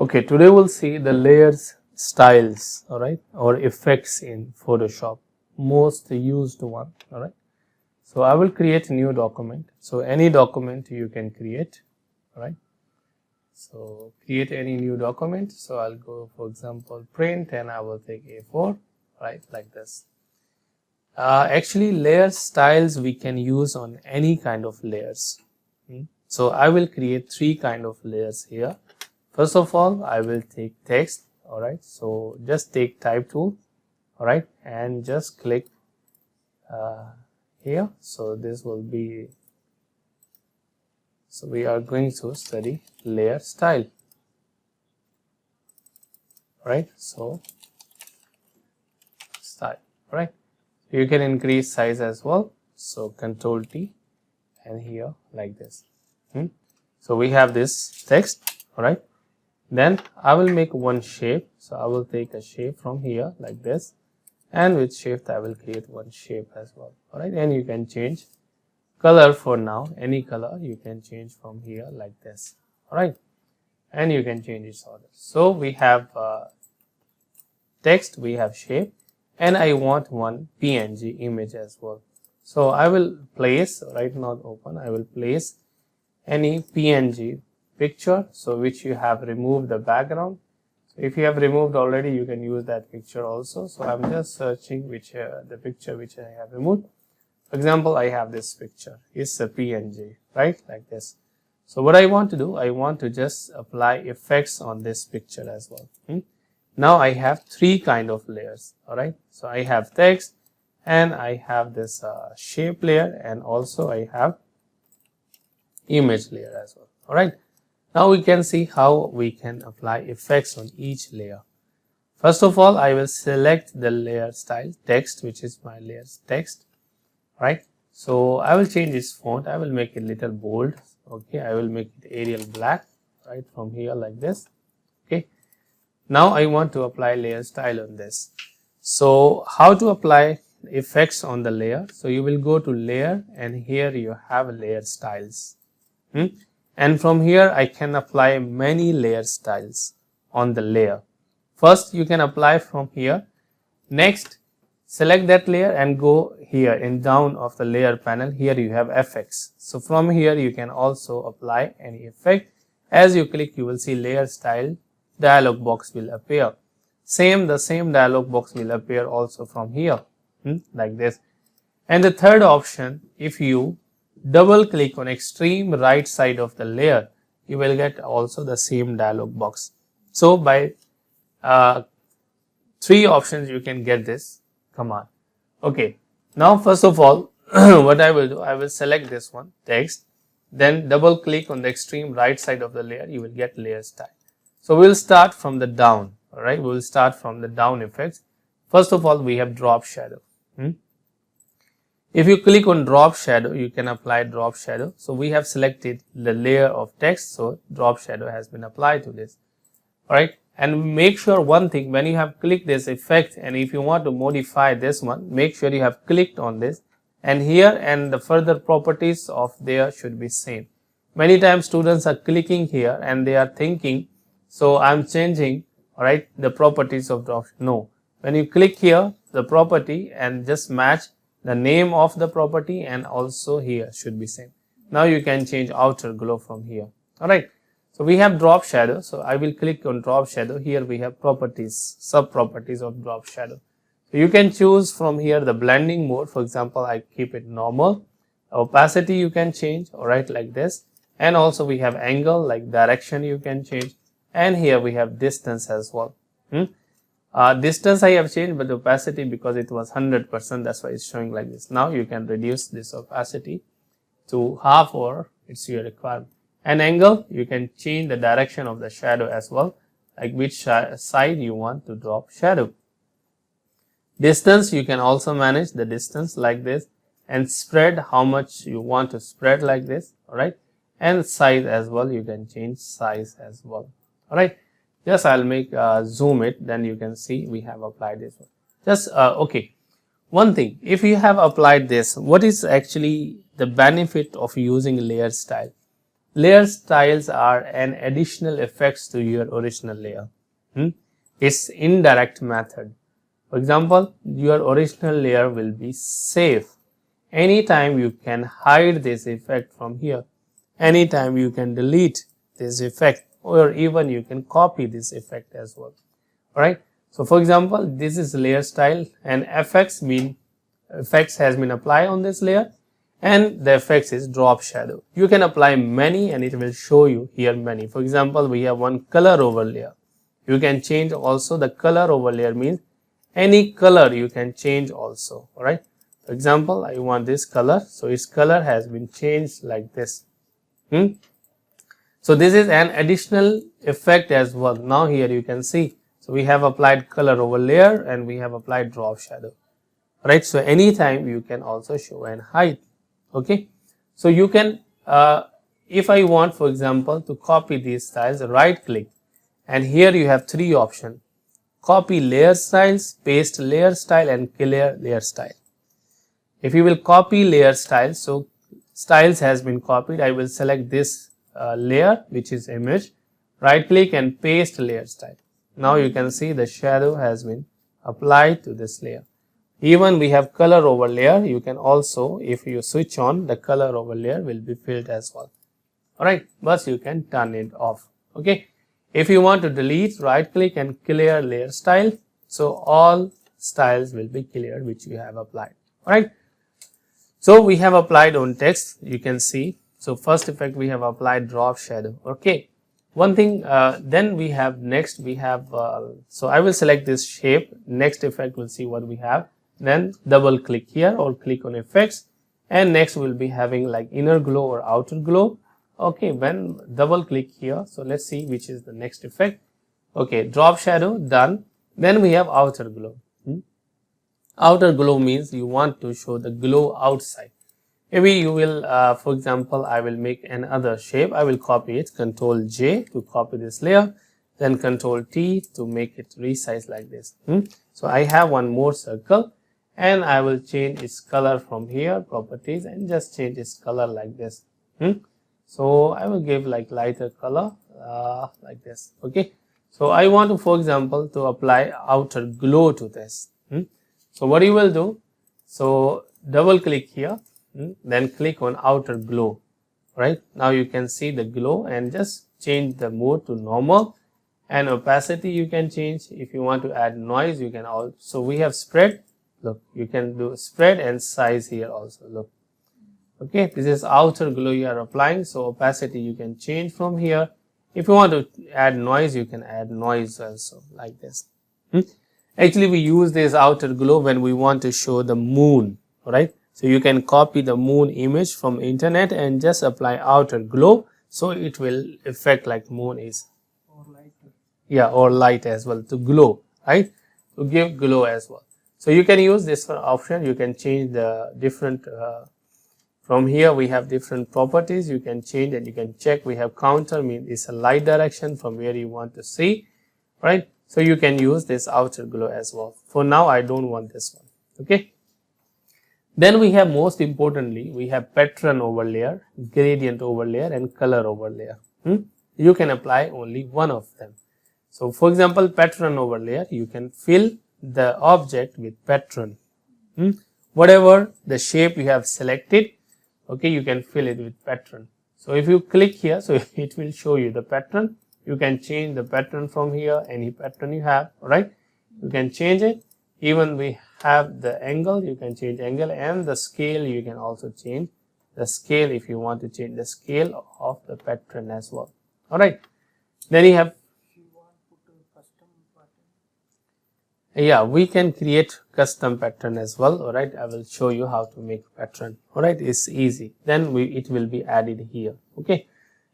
Okay, today we'll see the layers, styles, alright, or effects in Photoshop, most used one, alright. So I will create a new document. So any document you can create, alright. So create any new document. So I'll go, for example, print, and I will take A4, right, like this. Actually, layers, styles we can use on any kind of layers. So I will create three kind of layers here. First of all, I will take text, alright. So just take type tool, alright, and just click here. So this will be, so we are going to study layer style, right? So style, right? You can increase size as well. So Control T, and here like this. So we have this text, alright. Then I will make one shape. So I will take a shape from here like this, and with shift I will create one shape as well, alright. And you can change color for now, any color you can change from here like this, alright. And you can change its order. So we have text, we have shape, and I want one PNG image as well. So I will place, right, not open, I will place any PNG picture, so which you have removed the background. So if you have removed already, you can use that picture also. So I'm just searching which the picture which I have removed. For example, I have this picture, it's a PNG, right, like this. So what I want to do, I want to just apply effects on this picture as well. Now I have three kind of layers, alright. So I have text, and I have this shape layer, and also I have image layer as well, alright. Now we can see how we can apply effects on each layer. First of all, I will select the layer style text, which is my layers text, right. So I will change its font, I will make it little bold, okay. I will make it Arial black, right, from here like this, okay. Now I want to apply layer style on this. So how to apply effects on the layer? So you will go to layer, and here you have layer styles. And from here I can apply many layer styles on the layer. First you can apply from here. Next, select that layer and go here in down of the layer panel. Here you have effects. So from here you can also apply any effect. As you click, you will see layer style dialog box will appear. The same dialog box will appear also from here, like this. And the third option, if you double click on extreme right side of the layer, you will get also the same dialog box. So by three options you can get this command. Okay, now first of all, what I will do, I will select this one, text, then double click on the extreme right side of the layer, you will get layer style. So we will start from the down, alright, we will start from the down effects. First of all, we have drop shadow. If you click on drop shadow, you can apply drop shadow. So we have selected the layer of text, so drop shadow has been applied to this, alright. And make sure one thing, when you have clicked this effect, and if you want to modify this one, make sure you have clicked on this, and here and the further properties of there should be same. Many times students are clicking here and they are thinking, so I'm changing, alright, the properties of drop. No, when you click here, the property, and just match the name of the property, and also here should be same. Now you can change outer glow from here, alright. So we have drop shadow, so I will click on drop shadow. Here we have properties, sub properties of drop shadow. So you can choose from here the blending mode. For example, I keep it normal. Opacity you can change, alright, like this. And also we have angle, like direction you can change, and here we have distance as well. Distance I have changed, but opacity, because it was 100%, that's why it's showing like this. Now you can reduce this opacity to half, or it's your requirement. And angle, you can change the direction of the shadow as well, like which side you want to drop shadow. Distance, you can also manage the distance like this, and spread, how much you want to spread like this, alright. And size as well, you can change size as well, alright. Just I'll make zoom it, then you can see we have applied this one. Just okay, one thing, if you have applied this, what is actually the benefit of using layer style? layer styles are an additional effects to your original layer. It's indirect method. For example, your original layer will be safe. Anytime you can hide this effect from here. Anytime you can delete this effect, or even you can copy this effect as well. Alright. So for example, this is layer style and effects has been applied on this layer, and the effects is drop shadow. You can apply many and it will show you here many. For example, we have one color overlay. You can change also the color overlay, means any color you can change also. Alright. For example, I want this color, so its color has been changed like this. So this is an additional effect as well. Now here you can see, so we have applied color overlay and we have applied drop shadow. Right. So anytime you can also show and hide. Okay. So you can, if I want, for example, to copy these styles, right click, and here you have three options: copy layer styles, paste layer style, and clear layer style. If you will copy layer styles, so styles has been copied, I will select this layer, which is image, right click and paste layer style. Now you can see the shadow has been applied to this layer. Even we have color overlay, you can also, if you switch on, the color overlay will be filled as well. Alright, but you can turn it off. Okay. If you want to delete, right click and clear layer style. So all styles will be cleared which you have applied. Alright. So we have applied on text, you can see. So first effect we have applied drop shadow. Okay. One thing, then we have next, we have, so I will select this shape. Next effect, we'll see what we have. Then double click here or click on effects, and next we'll be having like inner glow or outer glow. Okay, when double click here, so let's see which is the next effect. Okay, drop shadow done. Then we have outer glow. Outer glow means you want to show the glow outside. Maybe you will, for example, I will make another shape. I will copy it, Ctrl J to copy this layer, then Ctrl T to make it resize like this. So I have one more circle, and I will change its color from here, properties, and just change its color like this. So I will give like lighter color like this. Okay. So I want to, for example, to apply outer glow to this. So what you will do, so double click here, then click on outer glow. Right. Now you can see the glow, and just change the mode to normal, and opacity you can change. If you want to add noise, you can also. So we have spread. Look, you can do spread and size here also. Look. Okay, this is outer glow you are applying. So opacity you can change from here. If you want to add noise, you can add noise also like this. Actually, we use this outer glow when we want to show the moon. Right. So you can copy the moon image from internet and just apply outer glow. So it will affect like moon is. Or light. Yeah, or light as well to glow. Right. To give glow as well. So you can use this option. You can change the different, from here we have different properties. You can change and you can check. We have counter, means it's a light direction from where you want to see. Right. So you can use this outer glow as well. For now, I don't want this one. Okay. Then we have, most importantly, we have pattern overlay, gradient overlay, and color overlay. You can apply only one of them. So for example, pattern overlay, you can fill the object with pattern. Whatever the shape you have selected, okay, you can fill it with pattern. So if you click here, so it will show you the pattern. You can change the pattern from here, any pattern you have, right? You can change it. Even we have the angle, you can change angle, and the scale you can also change the scale if you want to change the scale of the pattern as well. Alright. Then you have, If you want to put a custom pattern. yeah, we can create custom pattern as well. Alright, I will show you how to make pattern. Alright, it's easy. Then it will be added here. Okay.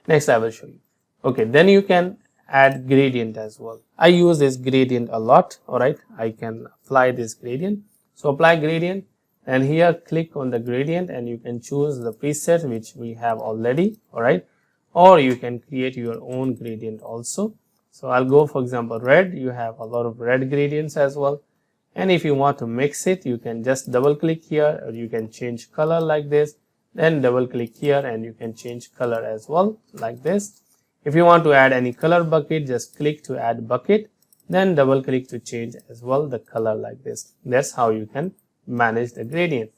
Next I will show you. Okay, then you can add gradient as well. I use this gradient a lot. Alright, I can apply this gradient. So apply gradient, and here click on the gradient, and you can choose the preset which we have already. Alright, or you can create your own gradient also. So I'll go, for example, red. You have a lot of red gradients as well. And if you want to mix it, you can just double click here, or you can change color like this. then double click here and you can change color as well like this. If you want to add any color bucket, just click to add bucket, then double click to change as well the color like this. That's how you can manage the gradient.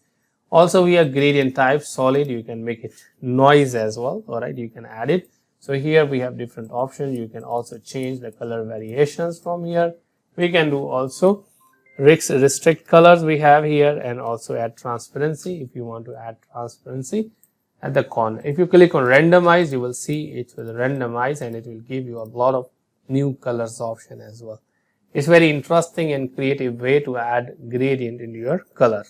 Also we have gradient type solid, you can make it noise as well. Alright, you can add it. So here we have different options. You can also change the color variations from here. We can do also restrict colors we have here, and also add transparency if you want to add transparency at the corner. If you click on randomize, you will see it will randomize and it will give you a lot of new colors option as well. It's very interesting and creative way to add gradient into your color.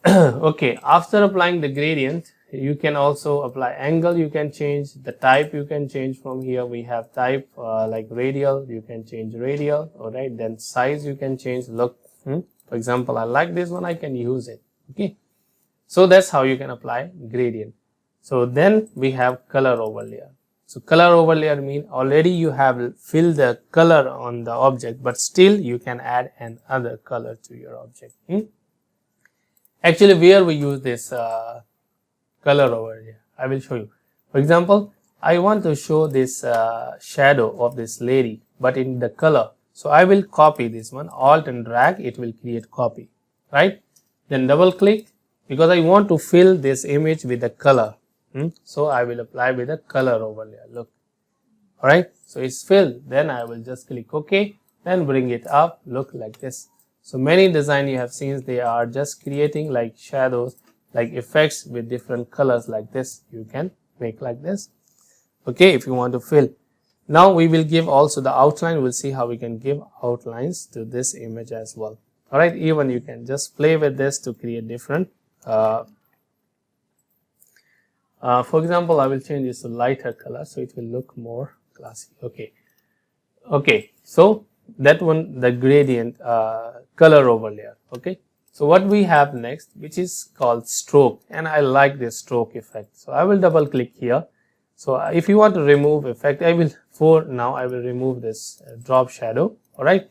Okay, after applying the gradient, you can also apply angle, you can change the type, you can change from here. We have type like radial, you can change radial. Alright, then size you can change. Look, for example, I like this one, I can use it. Okay, so that's how you can apply gradient. So then we have color overlayer. So color overlayer mean already you have filled the color on the object, but still you can add another color to your object. Actually, where we use this color over here, I will show you. For example, I want to show this shadow of this lady, but in the color. So I will copy this one, alt and drag, it will create copy, right? Then double click, because I want to fill this image with the color. So I will apply with a color overlay. Look, alright, so it's filled. Then I will just click OK, then bring it up, look like this. So many design you have seen, they are just creating like shadows, like effects with different colors like this. You can make like this. Okay, if you want to fill. Now we will give also the outline. We'll see how we can give outlines to this image as well. Alright, even you can just play with this to create different. For example, I will change this to lighter color so it will look more classy. Okay, so that one, the gradient color overlay. Okay, so what we have next, which is called stroke, and I like this stroke effect. So I will double click here. So if you want to remove effect, I will remove this drop shadow. Alright,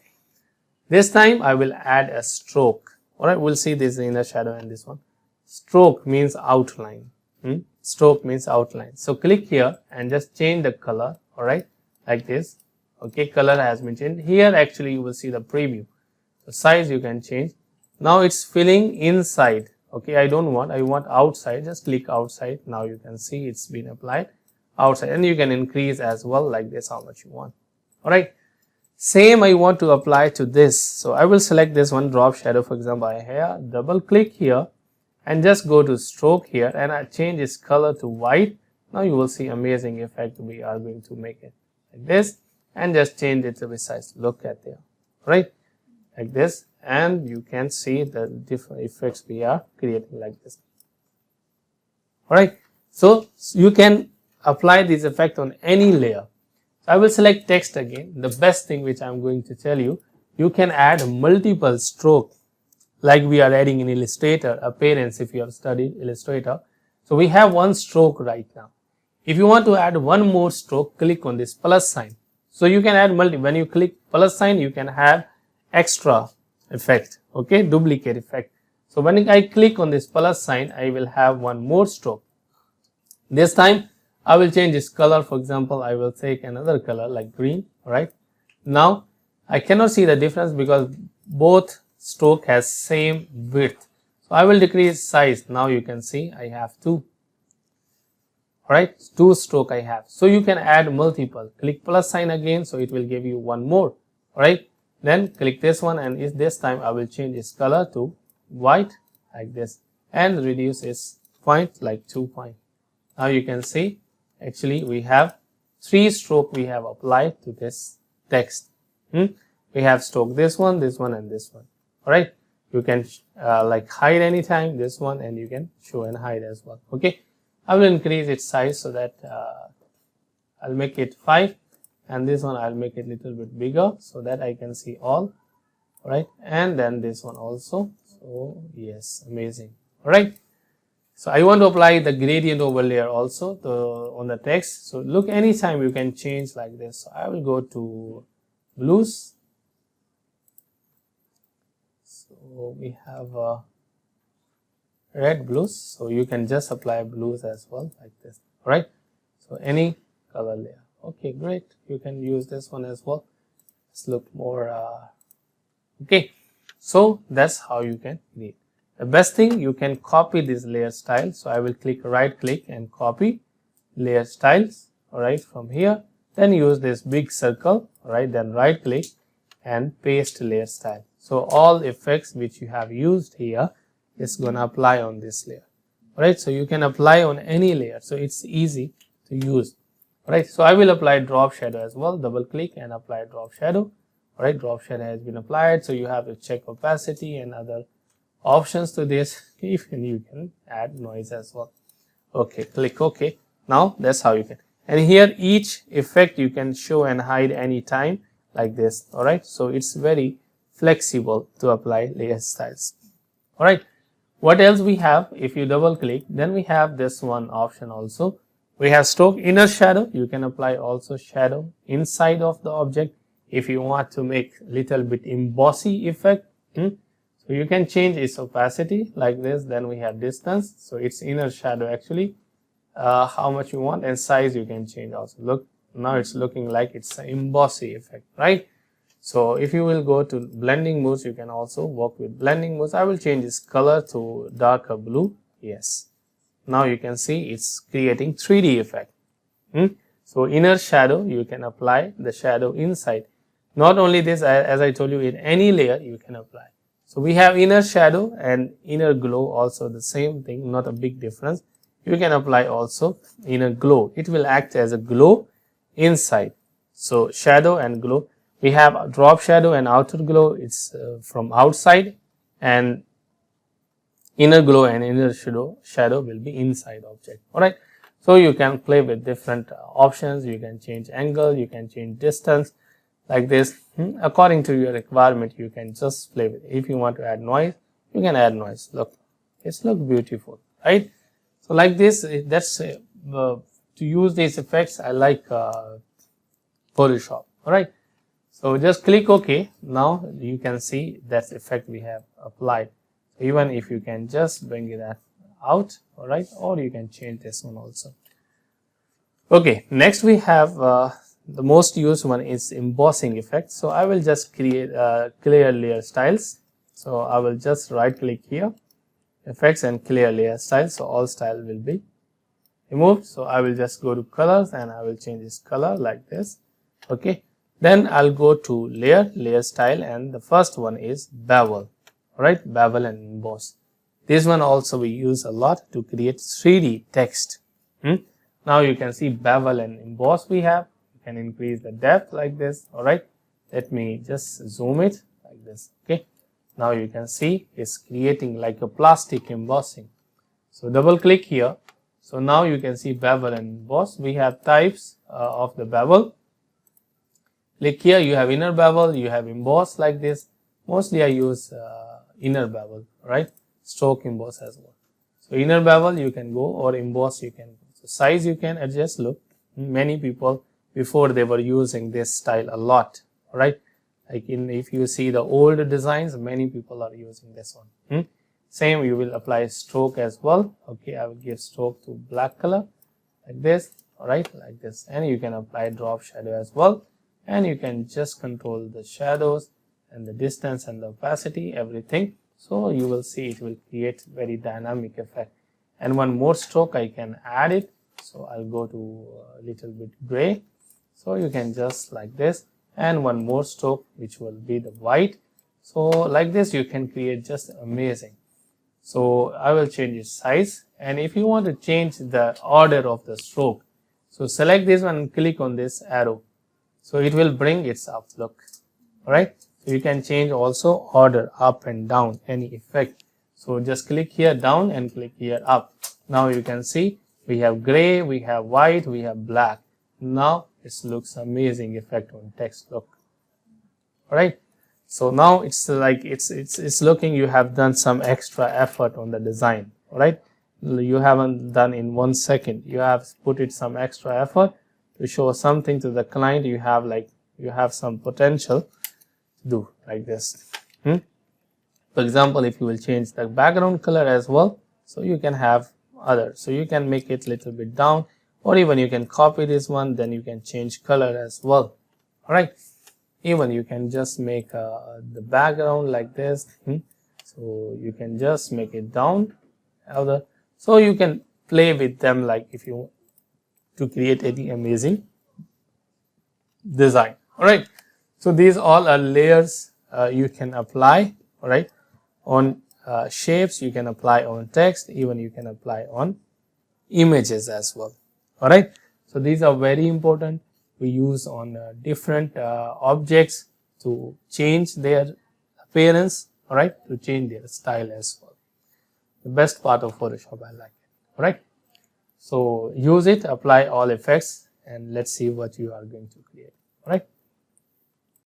this time I will add a stroke. Alright, we'll see this inner shadow and this one. Stroke means outline. Stroke means outline. So click here and just change the color. Alright, like this. Okay, color has been changed. Here actually you will see the preview. The size you can change. Now it's filling inside. Okay, I want outside. Just click outside. Now you can see it's been applied outside, and you can increase as well like this how much you want. Alright, same I want to apply to this. So I will select this one, drop shadow, for example. I have double click here and just go to stroke here, and I change its color to white. Now you will see amazing effect. We are going to make it like this, and just change it to size. Look at there, right? Like this, and you can see the different effects we are creating like this. Alright, so you can apply this effect on any layer. So I will select text again. The best thing which I am going to tell you, you can add multiple stroke like we are adding in Illustrator, appearance if you have studied Illustrator. So we have one stroke right now. If you want to add one more stroke, click on this plus sign. So you can add when you click plus sign, you can have extra effect, okay, duplicate effect. So when I click on this plus sign, I will have one more stroke. This time I will change its color. For example, I will take another color like green. Alright, now I cannot see the difference because both stroke has same width. So I will decrease size. Now you can see I have two. Alright, two stroke I have. So you can add multiple. Click plus sign again, so it will give you one more. Alright, then click this one, and this time I will change its color to white like this and reduce its point like 2 point. Now you can see actually we have 3 stroke we have applied to this text. We have stroke this one, and this one. Alright, you can like hide anytime this one, and you can show and hide as well. Okay, I will increase its size so that I'll make it 5, and this one I'll make it little bit bigger so that I can see all. Alright, and then this one also. So yes, amazing. Alright, so I want to apply the gradient overlay also on the text. So look, anytime you can change like this. So I will go to blues. So we have red blues, so you can just apply blues as well like this. All right, so any color layer. Okay, great, you can use this one as well. Let's look more okay, so that's how you can create. The best thing, you can copy this layer style. So I will click right click and copy layer styles. All right, from here, then use this big circle. All right, then right click and paste layer style. So all effects which you have used here is going to apply on this layer. All right, so you can apply on any layer, so it's easy to use. All right, so I will apply drop shadow as well. Double click and apply drop shadow. All right, drop shadow has been applied, so you have to check opacity and other options to this. Even you can add noise as well. Okay, click OK. Now that's how you can. And here each effect you can show and hide anytime like this. All right, so it's very flexible to apply layer styles. All right, what else we have? If you double click, then we have this one option also. We have stroke inner shadow. You can apply also shadow inside of the object if you want to make little bit embossy effect. So you can change its opacity like this. Then we have distance, so it's inner shadow actually. How much you want, and size you can change also. Look, now it's looking like it's an embossy effect, right? So if you will go to blending modes, you can also work with blending modes. I will change this color to darker blue. Yes, now you can see it's creating 3D effect. So inner shadow, you can apply the shadow inside. Not only this, as I told you, in any layer you can apply. So we have inner shadow and inner glow, also the same thing, not a big difference. You can apply also inner glow. It will act as a glow inside. So shadow and glow. We have a drop shadow and outer glow. It's from outside, and inner glow and inner shadow will be inside object. All right. So you can play with different options. You can change angle. You can change distance like this. According to your requirement, you can just play with it. If you want to add noise, you can add noise. Look, it's look beautiful, right? So like this, that's to use these effects. I like Photoshop. All right. So just click OK. Now you can see that effect we have applied. So even if you can just bring it out, all right, or you can change this one also. Okay, next we have the most used one is embossing effect. So I will just create clear layer styles. So I will just right click here, effects and clear layer styles. So all style will be removed. So I will just go to colors and I will change this color like this. Okay. Then I'll go to layer style, and the first one is bevel. All right, bevel and emboss. This one also we use a lot to create 3D text. Now you can see bevel and emboss we have. You can increase the depth like this. All right, let me just zoom it like this. Okay, now you can see it's creating like a plastic embossing. So double click here. So now you can see bevel and emboss. We have types of the bevel. Click here, you have inner bevel, you have emboss like this. Mostly I use inner bevel, right? Stroke emboss as well. So inner bevel you can go, or emboss you can go. So size you can adjust. Look, many people before they were using this style a lot, right? Like if you see the old designs, many people are using this one. Same, you will apply stroke as well. Okay, I will give stroke to black color like this, all right, like this, and you can apply drop shadow as well. And you can just control the shadows and the distance and the opacity, everything. So you will see it will create very dynamic effect. And one more stroke I can add it. So I'll go to a little bit gray. So you can just like this, and one more stroke which will be the white. So like this you can create just amazing. So I will change its size, and if you want to change the order of the stroke, so select this one and click on this arrow. So it will bring its up, look, all right. So you can change also order up and down, any effect. So just click here down and click here up. Now you can see we have gray, we have white, we have black. Now it looks amazing effect on text, look, all right. So now it's like it's looking, you have done some extra effort on the design, all right. You haven't done in 1 second, you have put it some extra effort to show something to the client. You have some potential to do like this. For example, if you will change the background color as well, So you can have other, so you can make it little bit down, or even you can copy this one, then you can change color as well. All right, even you can just make the background like this. So you can just make it down, other, so you can play with them like if you want to create any amazing design. All right, so these all are layers you can apply, all right, on shapes, you can apply on text, even you can apply on images as well. All right, so these are very important. We use on different objects to change their appearance, all right, to change their style as well. The best part of Photoshop, I like it. All right, so use it, apply all effects, and let's see what you are going to create. All right.